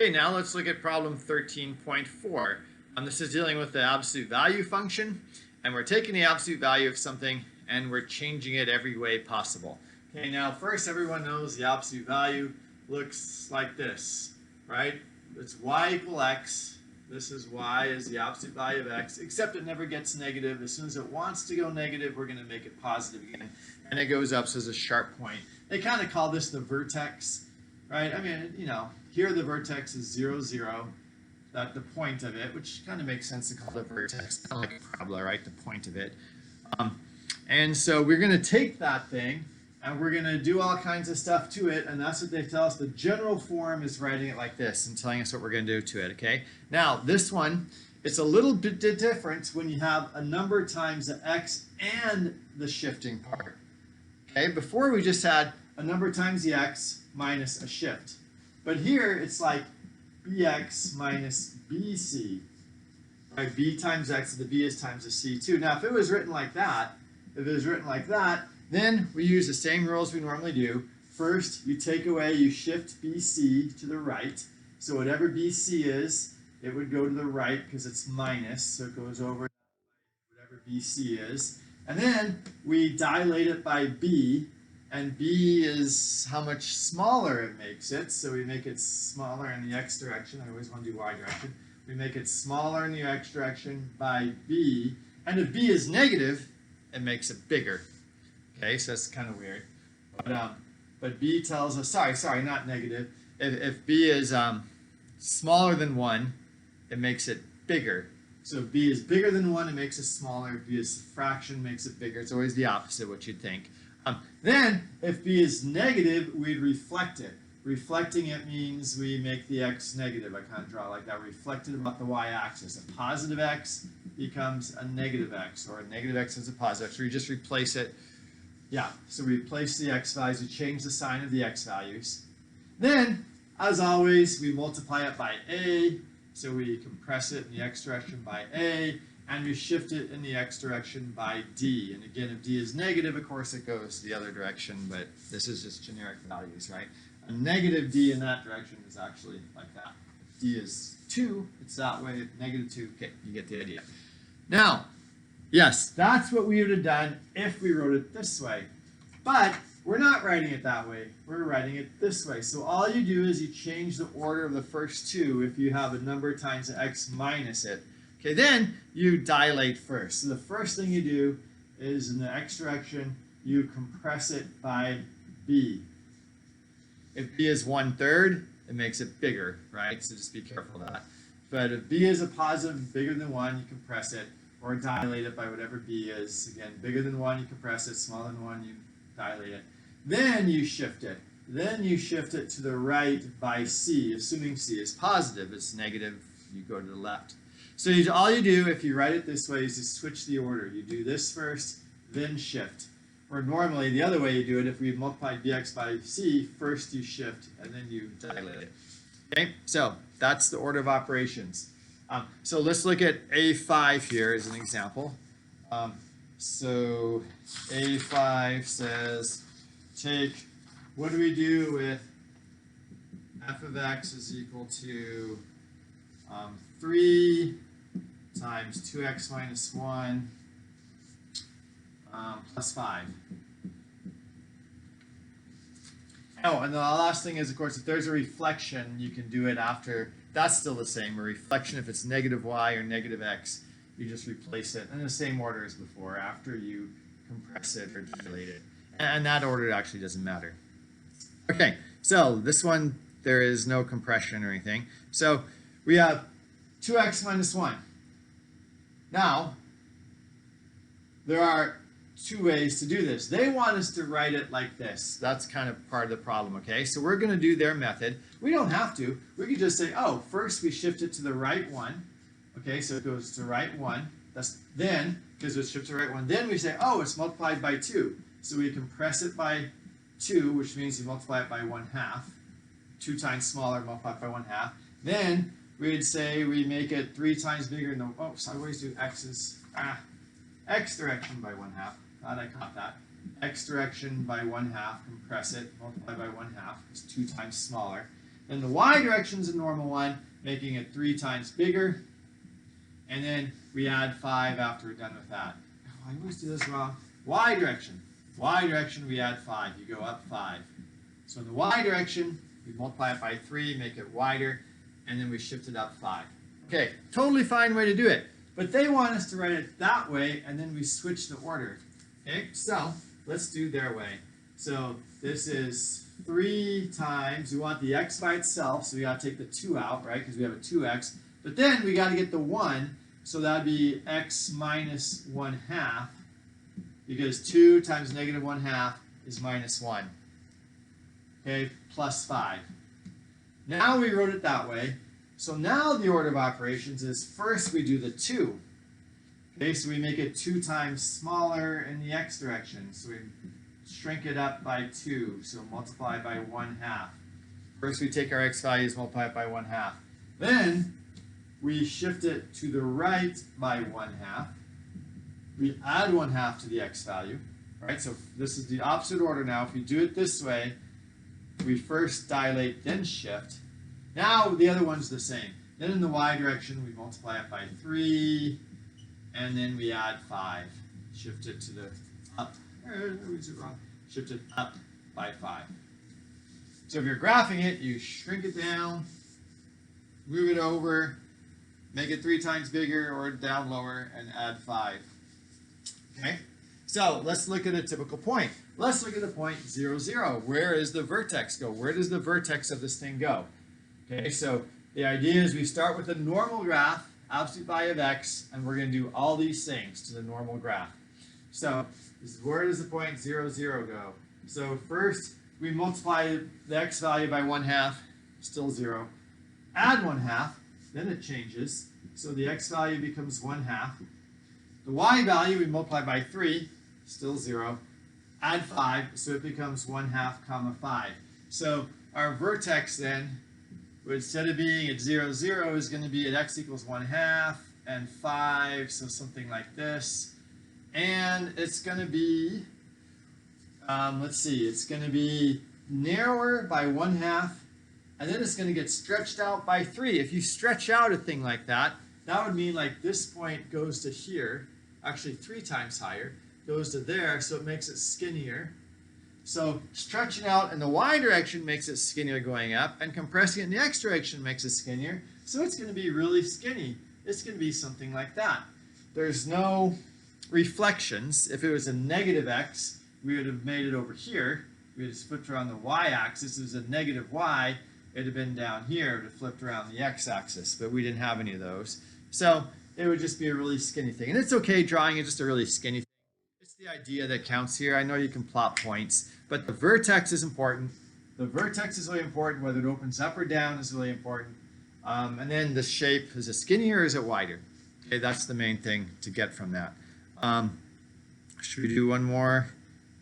Okay, now let's look at problem 13.4. This is dealing with the absolute value function, and we're taking the absolute value of something and we're changing it every way possible. Okay, now first everyone knows the absolute value looks like this, right? It's y equal x. This is y is the absolute value of x, except it never gets negative. As soon as it wants to go negative, we're going to make it positive again, and it goes up as a sharp point. They kind of call this the vertex, right? I mean, you know, here the vertex is 0, 0, that the point of it, which kind of makes sense to call it a vertex, kind of like a parabola, right? The point of it. And so we're going to take that thing and we're going to do all kinds of stuff to it, and that's what they tell us. The general form is writing it like this and telling us what we're going to do to it, okay? Now, this one, it's a little bit different when you have a number times the x and the shifting part. Okay, before we just had a number times the x minus a shift. But here it's like bx minus bc. Right? B times x, the b is times the c too. Now if it was written like that, then we use the same rules we normally do. First, you take away, you shift bc to the right. So whatever bc is, it would go to the right because it's minus, so it goes over whatever bc is. And then we dilate it by b, and b is how much smaller it makes it. So we make it smaller in the x direction. I always want to do y direction. We make it smaller in the x direction by b. And if b is negative, it makes it bigger. Okay, so that's kind of weird. But b tells us, sorry, not negative. If b is smaller than 1, it makes it bigger. So if b is bigger than 1, it makes it smaller. If b is a fraction, makes it bigger. It's always the opposite of what you'd think. Then, if b is negative, we'd reflect it. Reflecting it means we make the x negative. I kind of draw like that. Reflected about the y-axis. A positive x becomes a negative x, or a negative x is a positive x. So we just replace it. Yeah, so we replace the x values. We change the sign of the x values. Then, as always, we multiply it by a. So we compress it in the x direction by a, and we shift it in the x direction by d. And again, if d is negative, of course, it goes the other direction, but this is just generic values, right? A negative d in that direction is actually like that. If d is 2, it's that way. Negative 2, okay, you get the idea. Now, yes, that's what we would have done if we wrote it this way. But we're not writing it that way. We're writing it this way. So all you do is you change the order of the first two if you have a number times x minus it. Okay, then you dilate first. So the first thing you do is in the x direction, you compress it by b. If b is 1/3, it makes it bigger, right? So just be careful of that. But if b is a positive bigger than 1, you compress it, or dilate it by whatever b is. Again, bigger than 1, you compress it, smaller than 1, you dilate it. Then you shift it. Then you shift it to the right by c, assuming c is positive. It's negative, you go to the left. So all you do, if you write it this way, is just switch the order. You do this first, then shift. Or normally, the other way you do it, if we multiply bx by c, first you shift, and then you dilate it. Okay, so that's the order of operations. So let's look at A5 here as an example. So A5 says, what do we do with f of x is equal to 3 times 2x minus 1 plus 5. Oh, and the last thing is, of course, if there's a reflection, you can do it after. That's still the same. A reflection, if it's negative y or negative x, you just replace it in the same order as before, after you compress it or dilate it. And that order actually doesn't matter. Okay, so this one, there is no compression or anything. So we have 2x minus 1. Now, there are two ways to do this. They want us to write it like this. That's kind of part of the problem, okay? So we're going to do their method. We don't have to. We could just say, oh, first we shift it to the right one. Okay, so it goes to the right one. Then, because it's shifted to the right one, then we say, oh, it's multiplied by 2. So we compress it by 2, which means you multiply it by 1/2. 2 times smaller multiplied by 1/2. Then we'd say we make it 3 times bigger. No, oh, so I always do x direction by 1/2. Glad I caught that. X direction by 1/2, compress it, multiply by 1/2, it's 2 times smaller. Then the y direction is a normal one, making it 3 times bigger. And then we add 5 after we're done with that. Oh, I always do this wrong. Y direction. Y direction, we add 5. You go up 5. So in the y direction, we multiply it by 3, make it wider, and then we shift it up 5. Okay, totally fine way to do it. But they want us to write it that way, and then we switch the order. Okay, so let's do their way. So this is 3 times, we want the x by itself, so we got to take the 2 out, right, because we have a 2x. But then we got to get the 1, so that would be x minus 1/2, because 2 times negative 1/2 is minus 1. Okay, plus 5. Now we wrote it that way. So now the order of operations is first we do the 2. Okay, so we make it 2 times smaller in the x direction. So we shrink it up by 2, so multiply by 1/2. First we take our x values, multiply it by 1/2. Then we shift it to the right by 1/2. We add 1/2 to the x value. Right, so this is the opposite order now. If we do it this way, we first dilate, then shift. Now the other one's the same. Then in the y direction, we multiply it by 3, and then we add 5. Shift it to the up. Is it wrong? Shift it up by 5. So if you're graphing it, you shrink it down, move it over, make it 3 times bigger or down lower, and add 5. Okay? So let's look at a typical point. Let's look at the point 0, 0. Where does the vertex go? Where does the vertex of this thing go? Okay, so the idea is we start with a normal graph, absolute value of x, and we're going to do all these things to the normal graph. So where does the point 0, 0 go? So first we multiply the x value by 1/2, still 0. Add 1/2, then it changes. So the x value becomes 1/2. The y value we multiply by 3, still 0. Add 5, so it becomes 1/2 comma 5. So our vertex then, instead of being at 0, 0, is going to be at x equals 1/2 and 5, so something like this. And it's going to be, let's see, it's going to be narrower by 1/2, and then it's going to get stretched out by 3. If you stretch out a thing like that, that would mean like this point goes to here, actually 3 times higher, goes to there, so it makes it skinnier. So stretching out in the y direction makes it skinnier going up, and compressing it in the x direction makes it skinnier. So it's going to be really skinny. It's going to be something like that. There's no reflections. If it was a negative x, we would have made it over here. We would have flipped around the y-axis. If it was a negative y, it would have been down here. It would have flipped around the x-axis, but we didn't have any of those. So it would just be a really skinny thing. And it's okay drawing it just a really skinny thing. It's the idea that counts here. I know you can plot points, but the vertex is important. The vertex is really important. Whether it opens up or down is really important. And then the shape, is it skinnier or is it wider? Okay, that's the main thing to get from that. Should we do one more?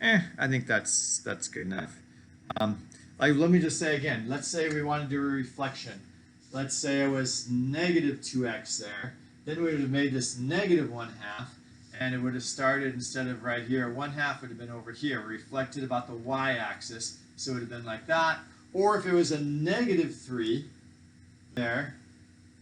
I think that's good enough. Let me just say again, let's say we want to do a reflection. Let's say it was negative 2x there. Then we would have made this negative 1/2, and it would have started, instead of right here, 1/2 would have been over here, reflected about the y-axis, so it would have been like that. Or if it was a negative 3 there,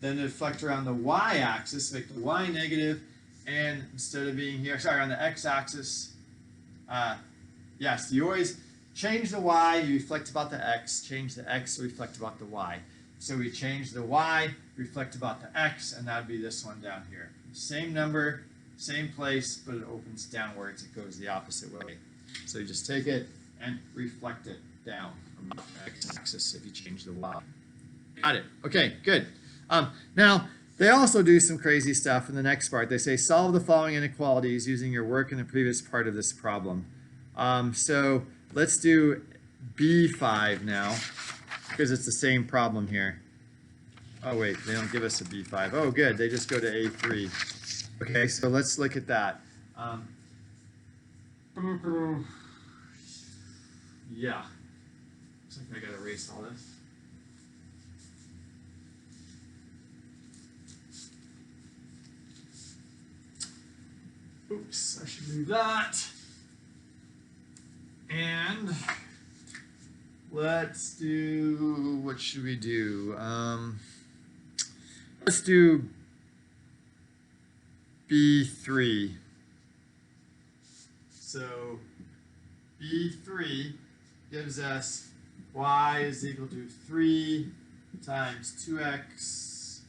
then it would reflect around the y-axis, make the y negative, and instead of being here, sorry, on the x-axis, yes, you always change the y, you reflect about the x, change the x, reflect about the y. So we change the y, reflect about the x, and that would be this one down here. Same number, same place, but it opens downwards. It goes the opposite way. So you just take it and reflect it down about the x-axis if you change the y. Got it. Okay, good. Now, they also do some crazy stuff in the next part. They say, solve the following inequalities using your work in the previous part of this problem. So let's do B5 now, because it's the same problem here. Oh, wait, they don't give us a B5. Oh, good, they just go to A3. Okay, so let's look at that. Yeah. Looks like I gotta erase all this. Oops, I should move that. And let's do, what should we do? Let's do B3. So B3 gives us y is equal to 3 times 2x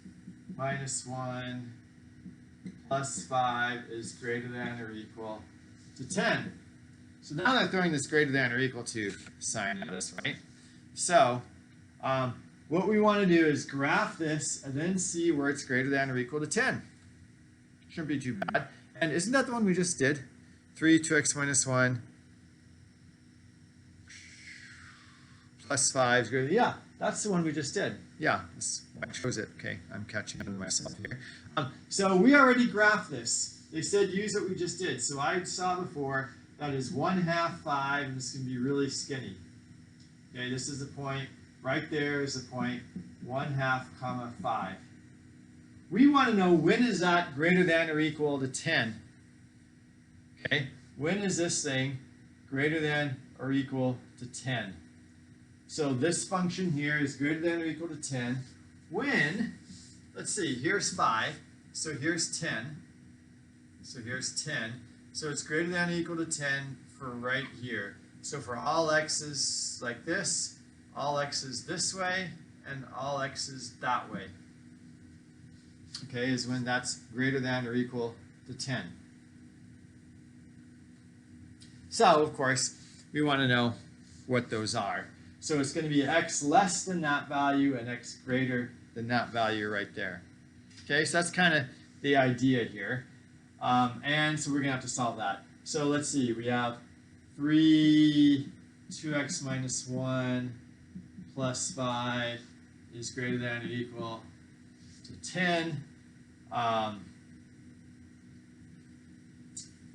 minus 1 plus 5 is greater than or equal to 10. So now they're throwing this greater than or equal to sign at us, right? So what we want to do is graph this and then see where it's greater than or equal to 10. Shouldn't be too bad. And isn't that the one we just did? 3, 2x minus 1 plus 5 is greater than, yeah, that's the one we just did. Yeah, that's why I chose it. Okay, I'm catching up with myself here. So we already graphed this. They said use what we just did. So I saw before that is 1/2 5, and this can be really skinny. Okay, this is the point. Right there is the point 1/2 comma 5. We want to know when is that greater than or equal to 10. Okay, when is this thing greater than or equal to 10? So this function here is greater than or equal to 10 when, let's see, here's 5, so here's 10, so here's 10, so it's greater than or equal to 10 for right here. So for all x's like this, all x's this way, and all x's that way. Okay, is when that's greater than or equal to 10. So, of course, we want to know what those are. So it's going to be x less than that value and x greater than that value right there. Okay, so that's kind of the idea here. And so we're going to have to solve that. So let's see, we have 2x minus 1 plus 5 is greater than or equal to 10.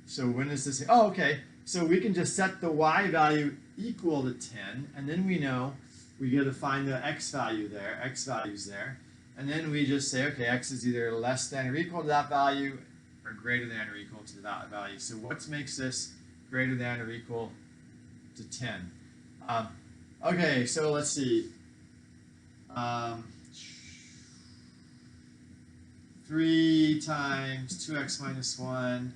So when is this? Oh, okay. So we can just set the y value equal to 10, and then we know we got to find the x value there, x value's there, and then we just say, okay, x is either less than or equal to that value or greater than or equal to that value. So what makes this greater than or equal to 10? Okay, so let's see. 3 times 2x minus 1,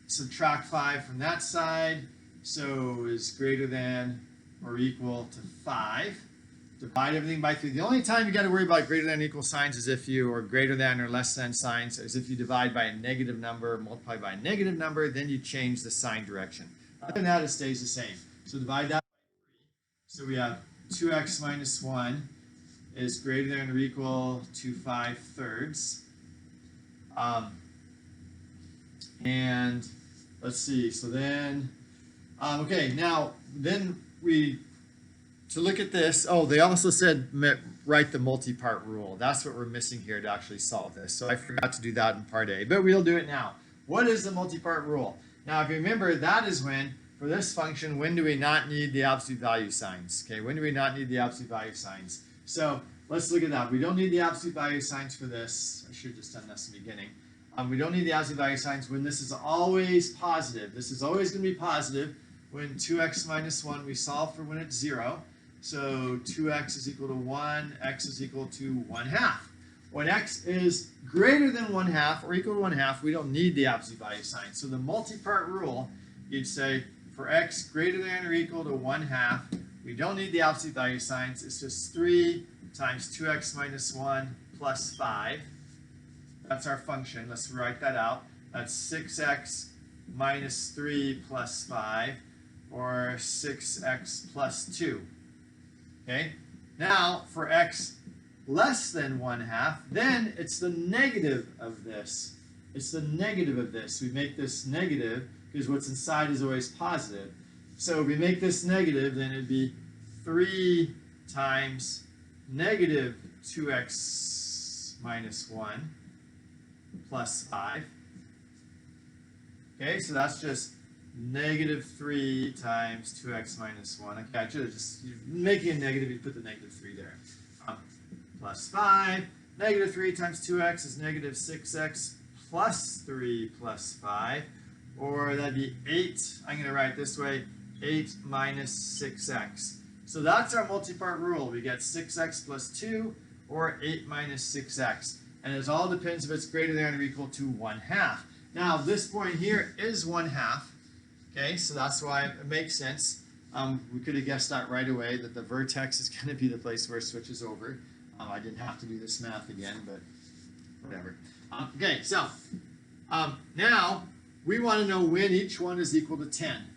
subtract 5 from that side, so is greater than or equal to 5. Divide everything by 3. The only time you got to worry about greater than or equal signs is if you, or greater than or less than signs, is if you divide by a negative number, multiply by a negative number, then you change the sign direction. Other than that, it stays the same. So divide that by 3. So we have 2x minus 1 is greater than or equal to 5/3. And let's see, so then, okay, now, then to look at this, oh, they also said write the multi-part rule. That's what we're missing here to actually solve this. So I forgot to do that in part A, but we'll do it now. What is the multi-part rule? Now, if you remember, that is when, for this function, when do we not need the absolute value signs? Okay, when do we not need the absolute value signs? So let's look at that. We don't need the absolute value signs for this. I should have just done this in the beginning. We don't need the absolute value signs when this is always positive. This is always going to be positive when 2x minus 1, we solve for when it's 0. So 2x is equal to 1, x is equal to 1/2. When x is greater than 1/2 or equal to 1/2, we don't need the absolute value sign. So the multi-part rule, you'd say for x greater than or equal to 1/2, we don't need the absolute value signs. It's just 3 times 2x minus 1 plus 5. That's our function. Let's write that out. That's 6x minus 3 plus 5, or 6x plus 2. Okay? Now, for x less than 1/2, then it's the negative of this. It's the negative of this. We make this negative because what's inside is always positive. So if we make this negative, then it'd be 3 times negative 2x minus 1 plus 5. Okay, so that's just negative 3 times 2x minus 1. Okay, I should have just, making a negative, you put the negative 3 there. Plus 5. Negative 3 times 2x is negative 6x plus 3 plus 5. Or that'd be 8. I'm going to write it this way, 8 minus 6x. So that's our multi-part rule. We get 6x plus 2 or 8 minus 6x. And it all depends if it's greater than or equal to 1/2. Now this point here is 1/2. Okay, so that's why it makes sense. We could have guessed that right away, that the vertex is going to be the place where it switches over. I didn't have to do this math again, but whatever. Okay, so now we want to know when each one is equal to 10.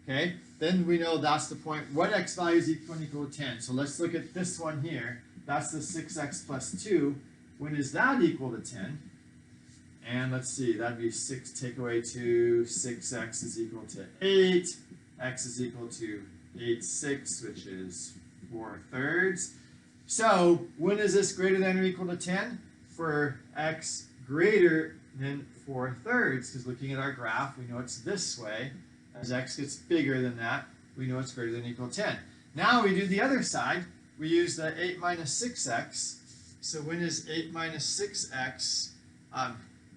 Okay, then we know that's the point. What x value is equal to 10? So let's look at this one here. That's the 6x plus 2. When is that equal to 10? And let's see, that'd be 6 take away 2, 6x is equal to 8. X is equal to 8/6, which is 4/3. So when is this greater than or equal to 10? For x greater than 4/3, because looking at our graph, we know it's this way. As x gets bigger than that, we know it's greater than or equal to 10. Now we do the other side. We use the 8 minus 6x. So when is 8 minus 6x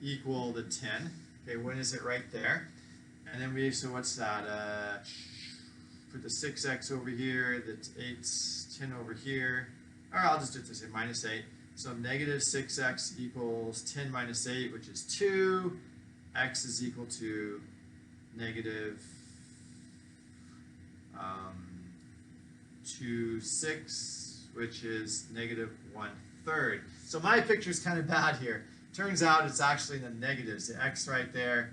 equal to 10? Okay, when is it right there? And then so what's that? Put the 6x over here, the 10 over here. Or I'll just do it this way, minus 8. So negative 6x equals 10 minus 8, which is 2. X is equal to negative 2/6, which is negative 1/3. So my picture is kind of bad here. Turns out it's actually in the negatives. The x right there,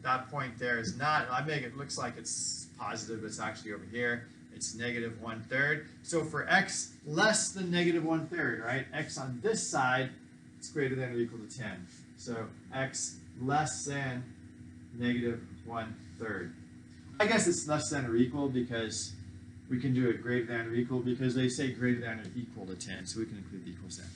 that point there is not. I make it looks like it's positive, but it's actually over here. It's negative 1/3. So for x less than negative 1/3, right? X on this side, it's greater than or equal to 10. So x less than negative 1/3. I guess it's less than or equal because we can do it greater than or equal because they say greater than or equal to 10, so we can include the equals there.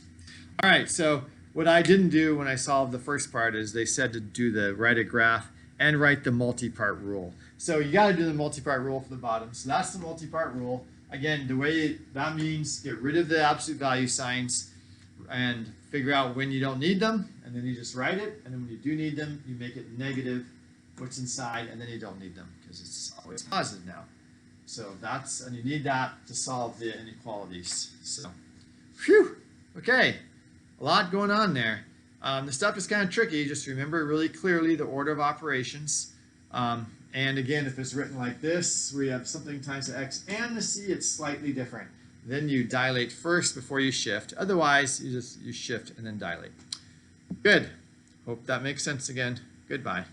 All right, so what I didn't do when I solved the first part is they said to do write a graph and write the multi-part rule. So you got to do the multi-part rule for the bottom. So that's the multi-part rule. Again, the way that means get rid of the absolute value signs and figure out when you don't need them, and then you just write it. And then when you do need them, you make it negative what's inside, and then you don't need them because it's always positive now. So and you need that to solve the inequalities. So, phew, okay, a lot going on there. The stuff is kind of tricky. Just remember really clearly the order of operations. And again, if it's written like this, we have something times the x and the c, it's slightly different. Then you dilate first before you shift. Otherwise, you shift and then dilate. Good. Hope that makes sense again. Goodbye.